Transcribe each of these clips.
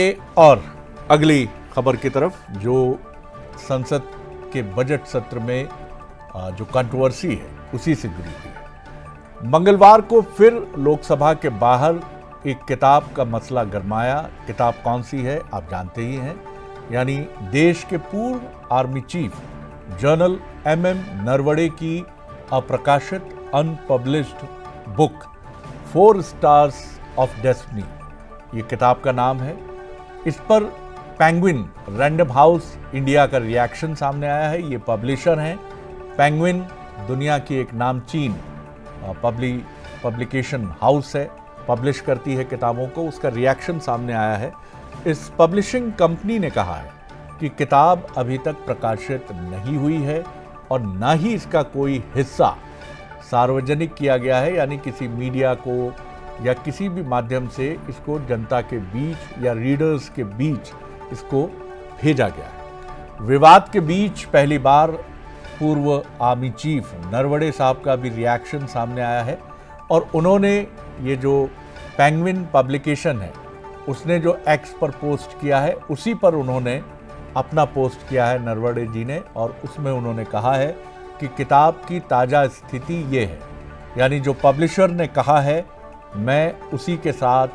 और अगली खबर की तरफ, जो संसद के बजट सत्र में जो कंट्रोवर्सी है उसी से जुड़ी हुई है। मंगलवार को फिर लोकसभा के बाहर एक किताब का मसला गरमाया। किताब कौन सी है आप जानते ही हैं, यानी देश के पूर्व army chief general MM Naravane की अप्रकाशित unpublished book 4 stars of destiny, ये किताब का नाम है। इस पर पेंगुइन रैंडम हाउस इंडिया का रिएक्शन सामने आया है। ये पब्लिशर हैं। पेंगुइन दुनिया की एक नामचीन पब्लिकेशन हाउस है, पब्लिश करती है किताबों को। उसका रिएक्शन सामने आया है। इस पब्लिशिंग कंपनी ने कहा है कि किताब अभी तक प्रकाशित नहीं हुई है और ना ही इसका कोई हिस्सा सार्वजनिक किया गया है, यानी किसी मीडिया को या किसी भी माध्यम से इसको जनता के बीच या रीडर्स के बीच इसको भेजा गया है। विवाद के बीच पहली बार पूर्व आर्मी चीफ नरवणे साहब का भी रिएक्शन सामने आया है और उन्होंने ये जो पेंगुइन पब्लिकेशन है उसने जो एक्स पर पोस्ट किया है उसी पर उन्होंने अपना पोस्ट किया है नरवणे जी ने, और उसमें उन्होंने कहा है कि किताब की ताज़ा स्थिति ये है, यानी जो पब्लिशर ने कहा है मैं उसी के साथ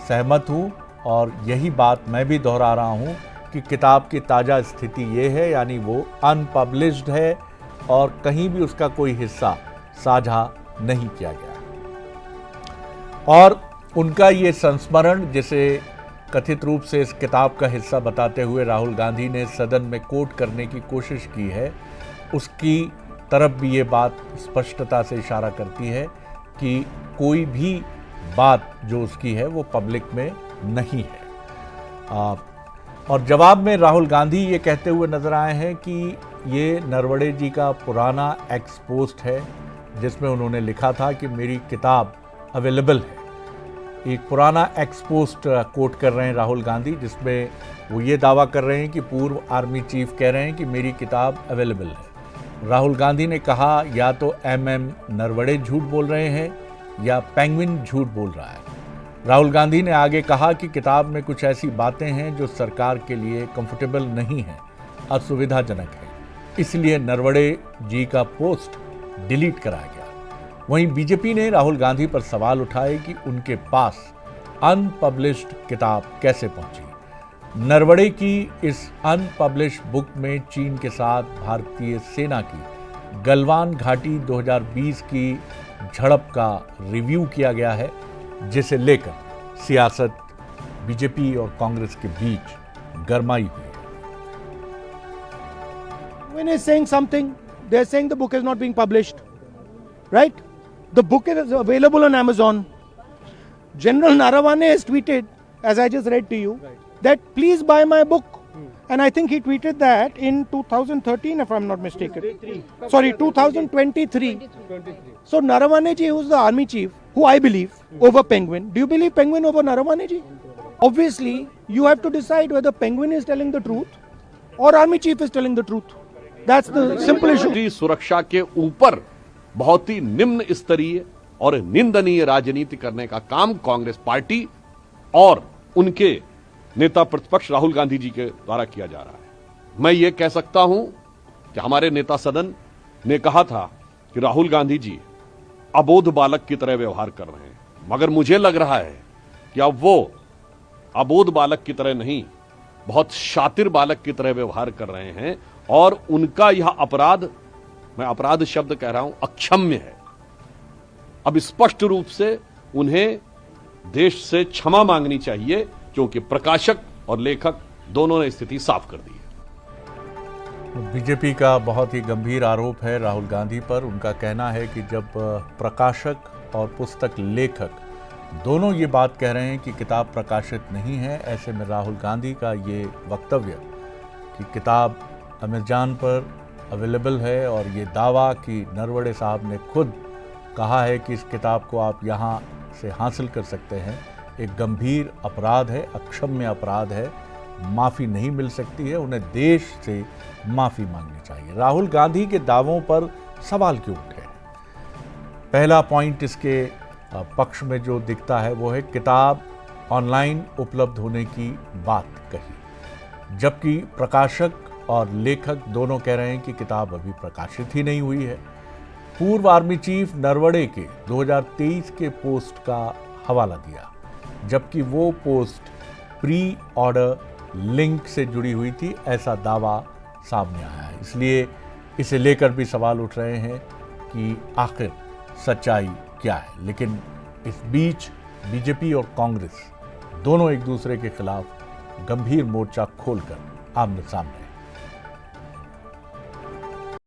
सहमत हूँ और यही बात मैं भी दोहरा रहा हूँ कि किताब की ताज़ा स्थिति ये है, यानी वो अनपब्लिश्ड है और कहीं भी उसका कोई हिस्सा साझा नहीं किया गया है। और उनका ये संस्मरण, जिसे कथित रूप से इस किताब का हिस्सा बताते हुए राहुल गांधी ने सदन में कोट करने की कोशिश की है, उसकी तरफ भी ये बात स्पष्टता से इशारा करती है कि कोई भी बात जो उसकी है वो पब्लिक में नहीं है। और जवाब में राहुल गांधी ये कहते हुए नजर आए हैं कि ये नरवणे जी का पुराना एक्स पोस्ट है जिसमें उन्होंने लिखा था कि मेरी किताब अवेलेबल है। एक पुराना एक्स पोस्ट कोट कर रहे हैं राहुल गांधी, जिसमें वो ये दावा कर रहे हैं कि पूर्व आर्मी चीफ कह रहे हैं कि मेरी किताब अवेलेबल है। राहुल गांधी ने कहा या तो MM नरवणे झूठ बोल रहे हैं या पेंगुइन झूठ बोल रहा है। राहुल गांधी ने आगे कहा कि किताब में कुछ ऐसी बातें हैं जो सरकार के लिए कंफर्टेबल नहीं है, असुविधाजनक है, इसलिए नरवणे जी का पोस्ट डिलीट कराया गया। वहीं बीजेपी ने राहुल गांधी पर सवाल उठाए कि उनके पास अनपब्लिश्ड किताब कैसे पहुंची। नरवणे की इस अनपब्लिश्ड बुक में चीन के साथ भारतीय सेना की गलवान घाटी 2020 की झड़प का रिव्यू किया गया है, जिसे लेकर सियासत बीजेपी और कांग्रेस के बीच गरमाई हुई है। When is saying something, they're saying the book is not being published, right? The book is available on Amazon. General Narawane has tweeted, as I just read to you, that please buy my book. And I think he tweeted that in 2013, if I'm not mistaken. 2023. So Narawane ji, who's the army chief, who I believe, over Penguin. Do you believe Penguin over Narawane ji? Obviously, you have to decide whether Penguin is telling the truth or army chief is telling the truth. That's the simple issue. सुरक्षा के ऊपर बहुत ही निम्न स्तरीय और निंदनीय राजनीति करने का काम कांग्रेस पार्टी और उनके नेता प्रतिपक्ष राहुल गांधी जी के द्वारा किया जा रहा है। मैं ये कह सकता हूं कि हमारे नेता सदन ने कहा था कि राहुल गांधी जी अबोध बालक की तरह व्यवहार कर रहे हैं, मगर मुझे लग रहा है कि अब वो अबोध बालक की तरह नहीं, बहुत शातिर बालक की तरह व्यवहार कर रहे हैं और उनका यह अपराध, मैं अपराध शब्द कह रहा हूं, अक्षम्य है। अब स्पष्ट रूप से उन्हें देश से क्षमा मांगनी चाहिए, क्योंकि प्रकाशक और लेखक दोनों ने स्थिति साफ कर दी है। बीजेपी का बहुत ही गंभीर आरोप है राहुल गांधी पर। उनका कहना है कि जब प्रकाशक और पुस्तक लेखक दोनों ये बात कह रहे हैं कि किताब प्रकाशित नहीं है, ऐसे में राहुल गांधी का ये वक्तव्य कि किताब अमेज़न पर अवेलेबल है और ये दावा कि नरवणे साहब ने खुद कहा है कि इस किताब को आप यहाँ से हासिल कर सकते हैं, एक गंभीर अपराध है, अक्षम्य अपराध है, माफ़ी नहीं मिल सकती है। उन्हें देश से माफ़ी मांगनी चाहिए। राहुल गांधी के दावों पर सवाल क्यों उठे? पहला पॉइंट इसके पक्ष में जो दिखता है वो है किताब ऑनलाइन उपलब्ध होने की बात कही, जबकि प्रकाशक और लेखक दोनों कह रहे हैं कि किताब अभी प्रकाशित ही नहीं हुई है। पूर्व आर्मी चीफ नरवणे के 2023 के पोस्ट का हवाला दिया, जबकि वो पोस्ट प्री ऑर्डर लिंक से जुड़ी हुई थी, ऐसा दावा सामने आया है। इसलिए इसे लेकर भी सवाल उठ रहे हैं कि आखिर सच्चाई क्या है। लेकिन इस बीच बीजेपी और कांग्रेस दोनों एक दूसरे के खिलाफ गंभीर मोर्चा खोलकर आमने सामने